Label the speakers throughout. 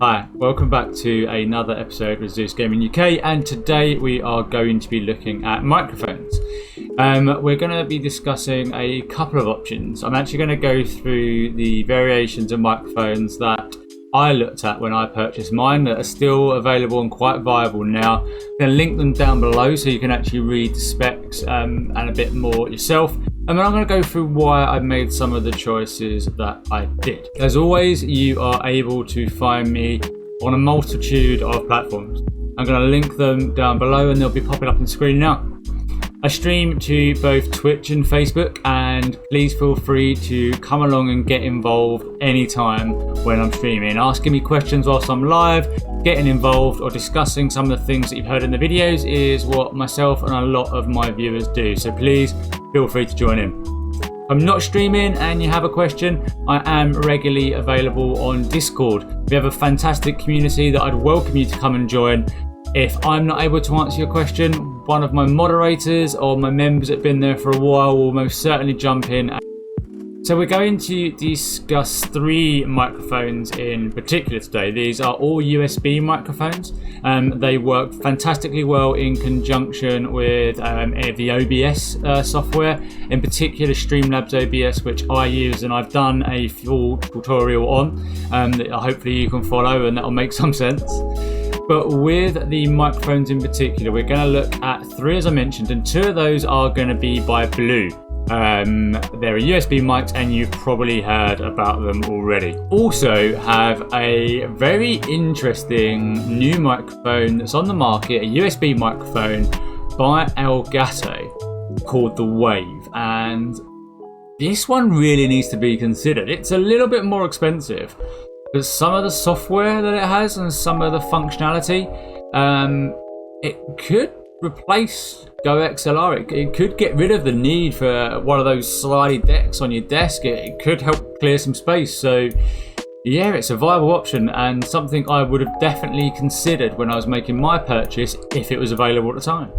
Speaker 1: Hi, welcome back to another episode with Zeus Gaming UK, and today we are going to be looking at microphones. We're going to be discussing a couple of options. I'm actually going to go through the variations of microphones that I looked at when I purchased mine that are still available and quite viable now. I'm going to link them down below so you can actually read the specs and a bit more yourself. And then I'm going to go through why I made some of the choices that I did. As always, you are able to find me on a multitude of platforms. I'm going to link them down below and they'll be popping up on the screen now. I stream to both Twitch and Facebook, and please feel free to come along and get involved anytime when I'm streaming. Asking me questions whilst I'm live, getting involved or discussing some of the things that you've heard in the videos is what myself and a lot of my viewers do. So please feel free to join in. If I'm not streaming and you have a question, I am regularly available on Discord. We have a fantastic community that I'd welcome you to come and join. If I'm not able to answer your question, one of my moderators or my members that have been there for a while will most certainly jump in. So we're going to discuss three microphones in particular today. These are all USB microphones. They work fantastically well in conjunction with the OBS software, in particular Streamlabs OBS, which I use and I've done a full tutorial on that hopefully you can follow and that'll make some sense. But with the microphones in particular, we're going to look at three, as I mentioned, and two of those are going to be by Blue. They're USB mics, and you've probably heard about them already. Also have a very interesting new microphone that's on the market, a USB microphone by Elgato called the Wave, and this one really needs to be considered. It's a little bit more expensive, but some of the software that it has and some of the functionality, it could replace Go XLR. It could get rid of the need for one of those slidey decks on your desk. It could help clear some space. So yeah, it's a viable option and something I would have definitely considered when I was making my purchase if it was available at the time.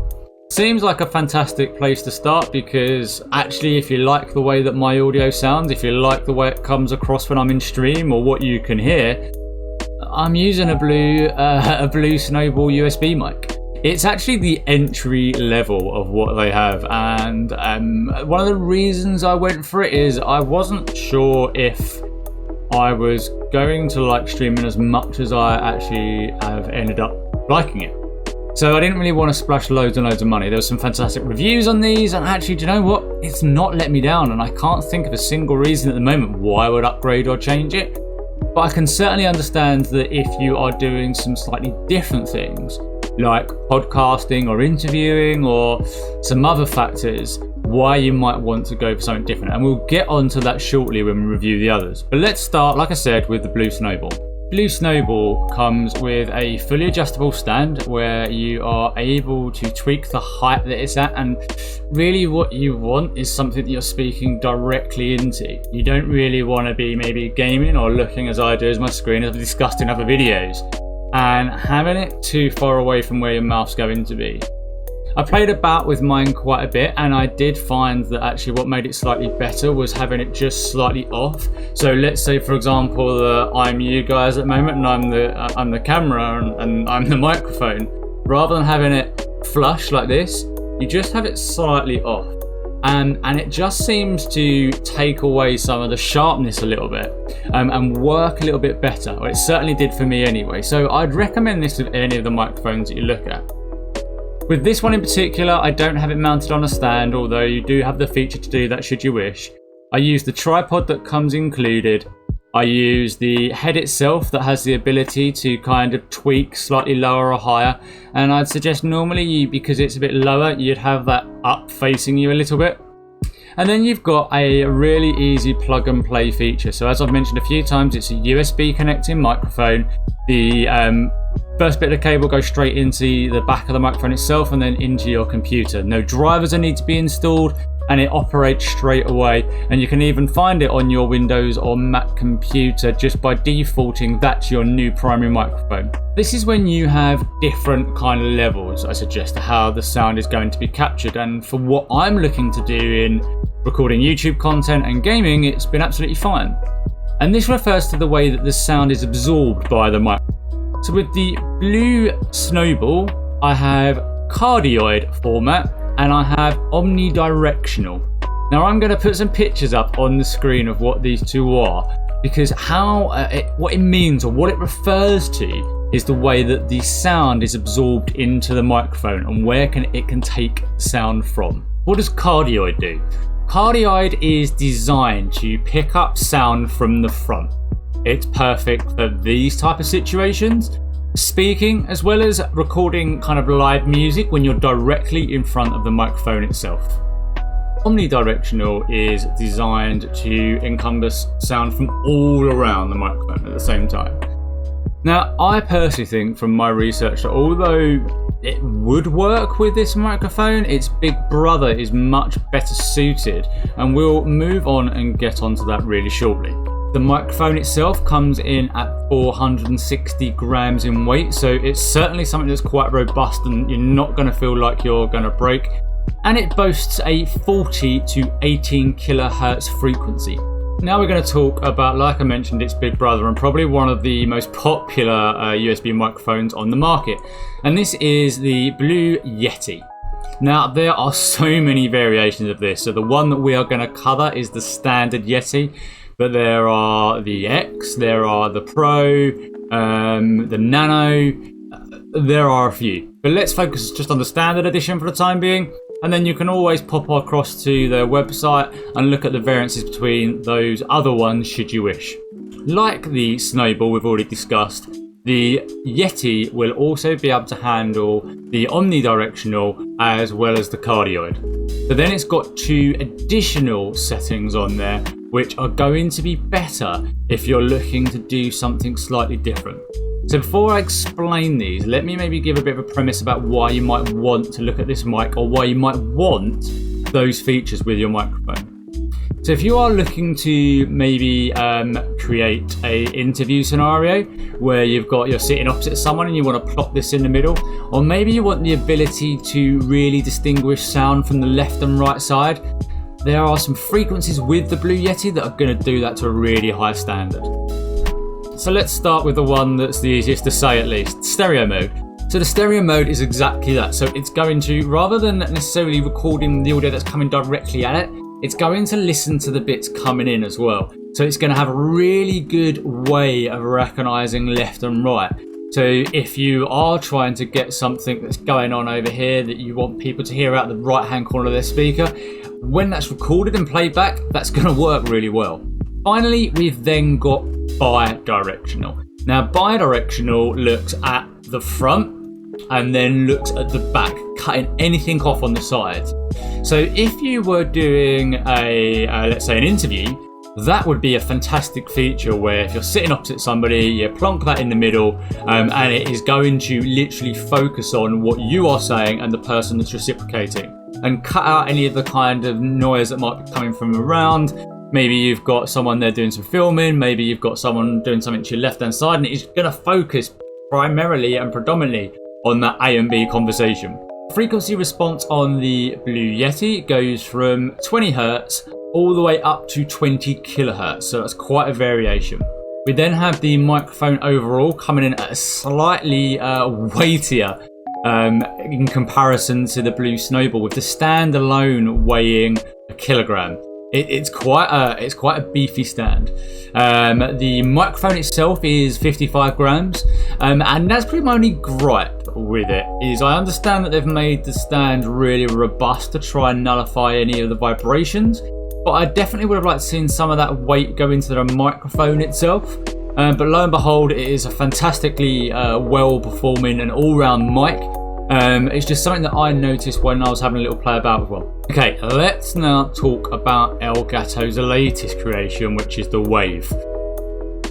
Speaker 1: Seems like a fantastic place to start because actually if you like the way that my audio sounds, if you like the way it comes across when I'm in stream or what you can hear, I'm using a blue Snowball USB mic. It's actually the entry level of what they have, and one of the reasons I went for it is I wasn't sure if I was going to like streaming as much as I actually have ended up liking it. So I didn't really want to splash loads and loads of money. There were some fantastic reviews on these, and actually, do you know what? It's not let me down, and I can't think of a single reason at the moment why I would upgrade or change it. But I can certainly understand that if you are doing some slightly different things, like podcasting or interviewing or some other factors, why you might want to go for something different. And we'll get onto that shortly when we review the others. But let's start, like I said, with the Blue Snowball. Blue Snowball comes with a fully adjustable stand where you are able to tweak the height that it's at, and really what you want is something that you're speaking directly into. You don't really want to be maybe gaming or looking as I do as my screen, as I've discussed in other videos, and having it too far away from where your mouth's going to be. I played about with mine quite a bit, and I did find that actually what made it slightly better was having it just slightly off. So let's say, for example, that I'm you guys at the moment, and I'm the camera and I'm the microphone. Rather than having it flush like this, you just have it slightly off, and it just seems to take away some of the sharpness a little bit and work a little bit better. Or it certainly did for me anyway. So I'd recommend this with any of the microphones that you look at. With this one in particular, I don't have it mounted on a stand, although you do have the feature to do that should you wish. I use the tripod that comes included. I use the head itself that has the ability to kind of tweak slightly lower or higher. And I'd suggest normally, because it's a bit lower, you'd have that up facing you a little bit. And then you've got a really easy plug and play feature. So as I've mentioned a few times, it's a USB connecting microphone. The first bit of the cable goes straight into the back of the microphone itself and then into your computer. No drivers need to be installed, and it operates straight away. And you can even find it on your Windows or Mac computer just by defaulting that's your new primary microphone. This is when you have different kind of levels, I suggest, to how the sound is going to be captured. And for what I'm looking to do in recording YouTube content and gaming, it's been absolutely fine. and this refers to the way that the sound is absorbed by the mic. So with the blue Snowball, I have cardioid format and I have omnidirectional. Now I'm going to put some pictures up on the screen of what these two are, because what it means or what it refers to is the way that the sound is absorbed into the microphone and where it can take sound from. What does cardioid do? Cardioid is designed to pick up sound from the front. It's perfect for these type of situations, speaking as well as recording kind of live music when you're directly in front of the microphone itself. Omnidirectional is designed to encompass sound from all around the microphone at the same time. Now, I personally think from my research that although it would work with this microphone, its big brother is much better suited, and we'll move on and get onto that really shortly. The microphone itself comes in at 460 grams in weight, so it's certainly something that's quite robust and you're not going to feel like you're going to break. And it boasts a 40 to 18 kilohertz frequency. Now we're going to talk about, like I mentioned, its big brother and probably one of the most popular USB microphones on the market. And this is the Blue Yeti. Now there are so many variations of this. So the one that we are going to cover is the standard Yeti. But there are the X, there are the Pro, the Nano, there are a few. But let's focus just on the standard edition for the time being. And then you can always pop across to their website and look at the variances between those other ones should you wish. Like the Snowball we've already discussed, the Yeti will also be able to handle the omnidirectional as well as the cardioid. But then it's got two additional settings on there which are going to be better if you're looking to do something slightly different. So before I explain these, let me maybe give a bit of a premise about why you might want to look at this mic or why you might want those features with your microphone. So if you are looking to maybe create a interview scenario where you're sitting opposite someone and you want to plop this in the middle, or maybe you want the ability to really distinguish sound from the left and right side, there are some frequencies with the Blue Yeti that are going to do that to a really high standard. So let's start with the one that's the easiest to say at least, stereo mode. So the stereo mode is exactly that. So it's going to, rather than necessarily recording the audio that's coming directly at it, it's going to listen to the bits coming in as well. So it's going to have a really good way of recognizing left and right. So if you are trying to get something that's going on over here that you want people to hear out the right hand corner of their speaker, when that's recorded and played back, that's going to work really well. Finally, we've then got bidirectional. Now, bidirectional looks at the front and then looks at the back, cutting anything off on the sides. So if you were doing let's say an interview, that would be a fantastic feature where if you're sitting opposite somebody, you plonk that in the middle and it is going to literally focus on what you are saying and the person that's reciprocating and cut out any of the kind of noise that might be coming from around. Maybe you've got someone there doing some filming, maybe you've got someone doing something to your left hand side, and it's going to focus primarily and predominantly on that A and B conversation. Frequency response on the Blue Yeti goes from 20 Hz all the way up to 20 kilohertz, so that's quite a variation. We then have the microphone overall coming in at a slightly weightier in comparison to the Blue Snowball, with the stand alone weighing 1 kilogram. It's quite a beefy stand. The microphone itself is 55 grams, and that's pretty my only gripe with it. Is I understand that they've made the stand really robust to try and nullify any of the vibrations, but I definitely would have liked to seen some of that weight go into the microphone itself. But lo and behold, it is a fantastically well-performing and all-round mic. It's just something that I noticed when I was having a little play about with one. Okay, let's now talk about Elgato's latest creation, which is the Wave.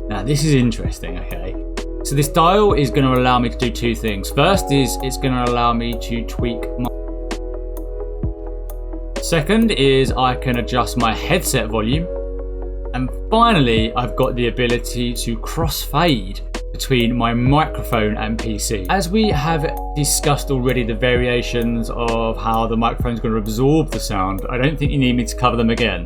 Speaker 1: Now, this is interesting, okay? So this dial is going to allow me to do two things. First is it's going to allow me to tweak my... Second is I can adjust my headset volume. And finally, I've got the ability to crossfade between my microphone and PC. As we have discussed already the variations of how the microphone is going to absorb the sound, I don't think you need me to cover them again.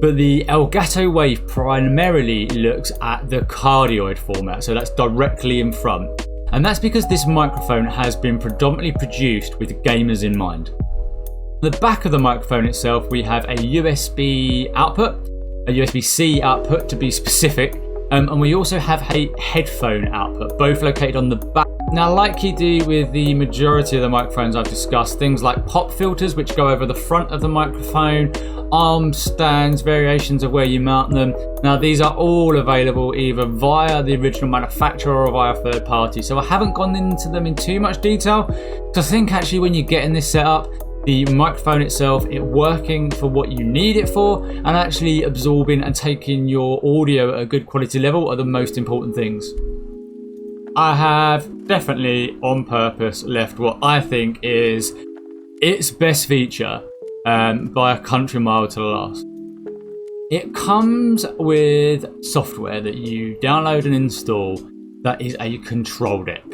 Speaker 1: But the Elgato Wave primarily looks at the cardioid format, so that's directly in front. And that's because this microphone has been predominantly produced with gamers in mind. The back of the microphone itself, we have a USB output, a USB-C output to be specific, and we also have a headphone output, both located on the back. Now, like you do with the majority of the microphones I've discussed, things like pop filters, which go over the front of the microphone, arm stands, variations of where you mount them. Now, these are all available either via the original manufacturer or via third party. So I haven't gone into them in too much detail. So I think actually when you get in this setup, the microphone itself, it working for what you need it for, and actually absorbing and taking your audio at a good quality level are the most important things. I have definitely on purpose left what I think is its best feature by a country mile to the last. It comes with software that you download and install that is a control deck.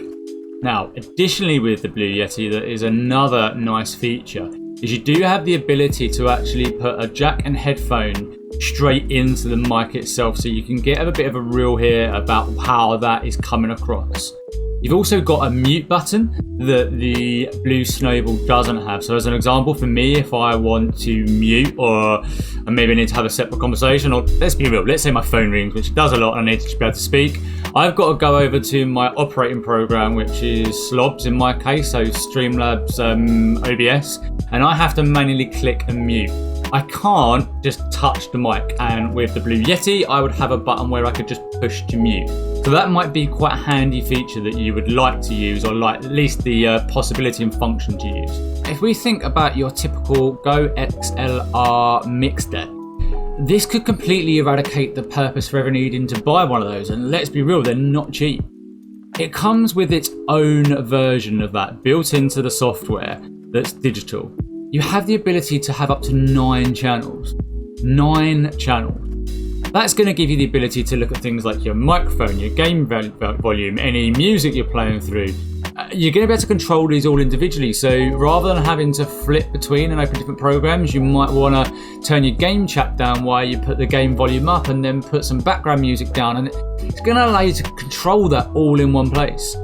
Speaker 1: Now, additionally with the Blue Yeti, there is another nice feature, is you do have the ability to actually put a jack and headphone straight into the mic itself, so you can get a bit of a reel here about how that is coming across. You've also got a mute button that the Blue Snowball doesn't have. So as an example, for me, if I want to mute or maybe need to have a separate conversation, or let's be real, let's say my phone rings, which does a lot and I need to be able to speak, I've got to go over to my operating program, which is Slobs in my case, so Streamlabs OBS, and I have to manually click and mute. I can't just touch the mic, and with the Blue Yeti, I would have a button where I could just push to mute. So that might be quite a handy feature that you would like to use, or like at least the possibility and function to use. If we think about your typical Go XLR mix deck, this could completely eradicate the purpose for ever needing to buy one of those, and let's be real, they're not cheap. It comes with its own version of that built into the software that's digital. You have the ability to have up to 9 channels. 9 channels. That's going to give you the ability to look at things like your microphone, your game volume, any music you're playing through. You're going to be able to control these all individually. So rather than having to flip between and open different programs, you might want to turn your game chat down while you put the game volume up, and then put some background music down. And it's going to allow you to control that all in one place.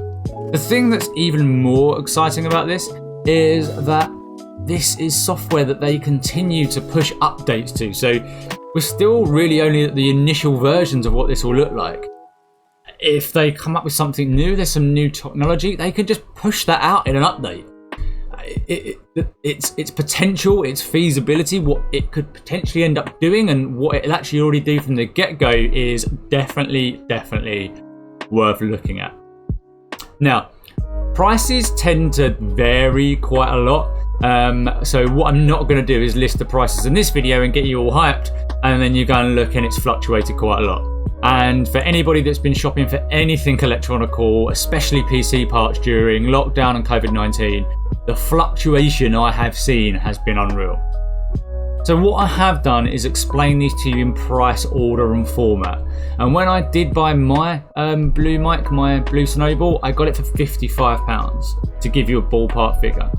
Speaker 1: The thing that's even more exciting about this is that this is software that they continue to push updates to. So we're still really only at the initial versions of what this will look like. If they come up with something new, there's some new technology, they can just push that out in an update. Its potential, its feasibility, what it could potentially end up doing, and what it'll actually already do from the get-go is definitely worth looking at. Now, prices tend to vary quite a lot. So what I'm not going to do is list the prices in this video and get you all hyped, and then you go and look and it's fluctuated quite a lot. And for anybody that's been shopping for anything electronical, especially PC parts during lockdown and COVID-19, the fluctuation I have seen has been unreal. So what I have done is explain these to you in price, order and format. And when I did buy my Blue mic, my Blue Snowball, I got it for £55 to give you a ballpark figure.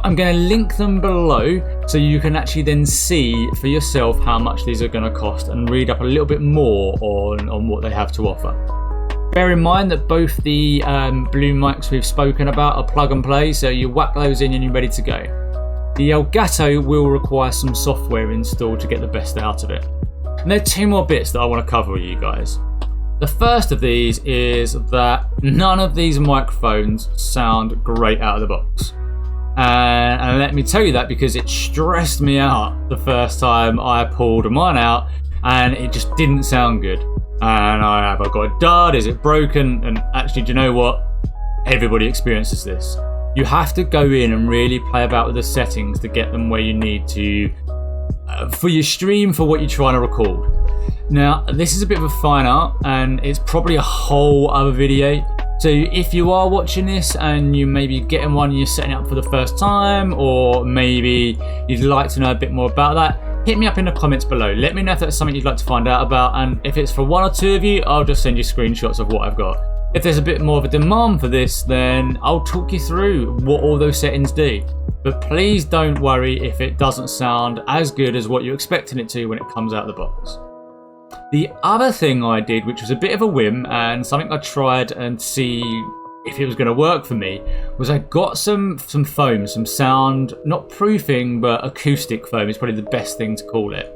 Speaker 1: I'm going to link them below so you can actually then see for yourself how much these are going to cost and read up a little bit more on what they have to offer. Bear in mind that both the Blue mics we've spoken about are plug and play, so you whack those in and you're ready to go. The Elgato will require some software installed to get the best out of it. And there are 2 more bits that I want to cover with you guys. The first of these is that none of these microphones sound great out of the box. And let me tell you that because it stressed me out the first time I pulled mine out, and it just didn't sound good. And I got a dud, is it broken? And actually, do you know what? Everybody experiences this. You have to go in and really play about with the settings to get them where you need to for your stream, for what you're trying to record. Now, this is a bit of a fine art, and it's probably a whole other video. So if you are watching this and you may be getting one and you're setting it up for the first time, or maybe you'd like to know a bit more about that, hit me up in the comments below. Let me know if that's something you'd like to find out about, and if it's for 1 or 2 of you, I'll just send you screenshots of what I've got. If there's a bit more of a demand for this, then I'll talk you through what all those settings do. but please don't worry if it doesn't sound as good as what you're expecting it to when it comes out of the box. The other thing I did, which was a bit of a whim and something I tried and see if it was going to work for me, was I got some foam, some sound, not proofing, but acoustic foam is probably the best thing to call it.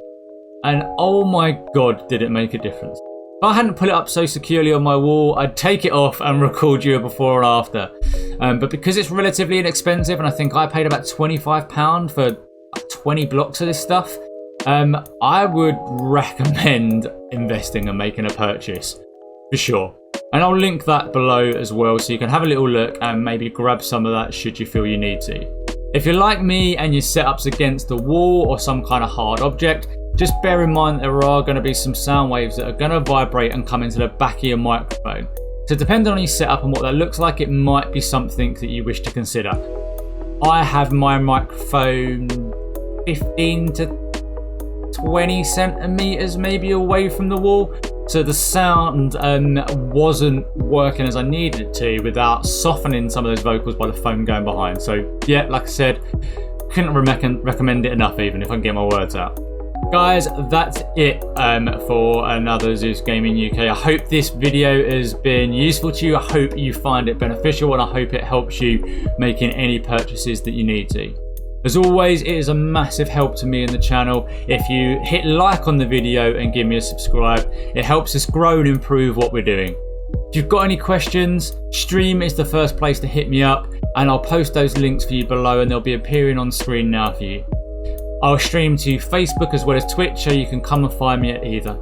Speaker 1: And oh my god, did it make a difference. If I hadn't put it up so securely on my wall, I'd take it off and record you a before and after. But because it's relatively inexpensive, and I think I paid about £25 for 20 blocks of this stuff, I would recommend investing and making a purchase for sure. And I'll link that below as well, so you can have a little look and maybe grab some of that should you feel you need to. If you're like me and your setup's against the wall or some kind of hard object, just bear in mind there are going to be some sound waves that are going to vibrate and come into the back of your microphone. So depending on your setup and what that looks like, it might be something that you wish to consider. I have my microphone 15 to 20 centimeters maybe away from the wall, so the sound wasn't working as I needed it to without softening some of those vocals by the foam going behind. So yeah, like I said, couldn't recommend it enough, even if I can get my words out. Guys, that's it for another Zeus Gaming UK. I hope this video has been useful to you. I hope you find it beneficial, and I hope it helps you making any purchases that you need to. As always, it is a massive help to me and the channel if you hit like on the video and give me a subscribe. It helps us grow and improve what we're doing. If you've got any questions, Stream is the first place to hit me up, and I'll post those links for you below, and they'll be appearing on screen now for you. I'll stream to Facebook as well as Twitch, so you can come and find me at either.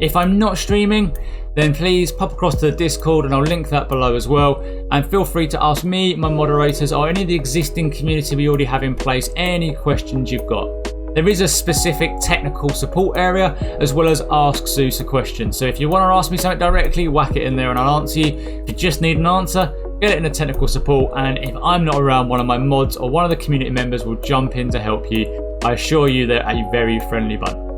Speaker 1: If I'm not streaming, then please pop across to the Discord, and I'll link that below as well. And feel free to ask me, my moderators, or any of the existing community we already have in place any questions you've got. There is a specific technical support area as well as Ask Zeus a question. So if you want to ask me something directly, whack it in there and I'll answer you. If you just need an answer, get it in the technical support, and if I'm not around, one of my mods or one of the community members will jump in to help you. I assure you they're a very friendly bunch.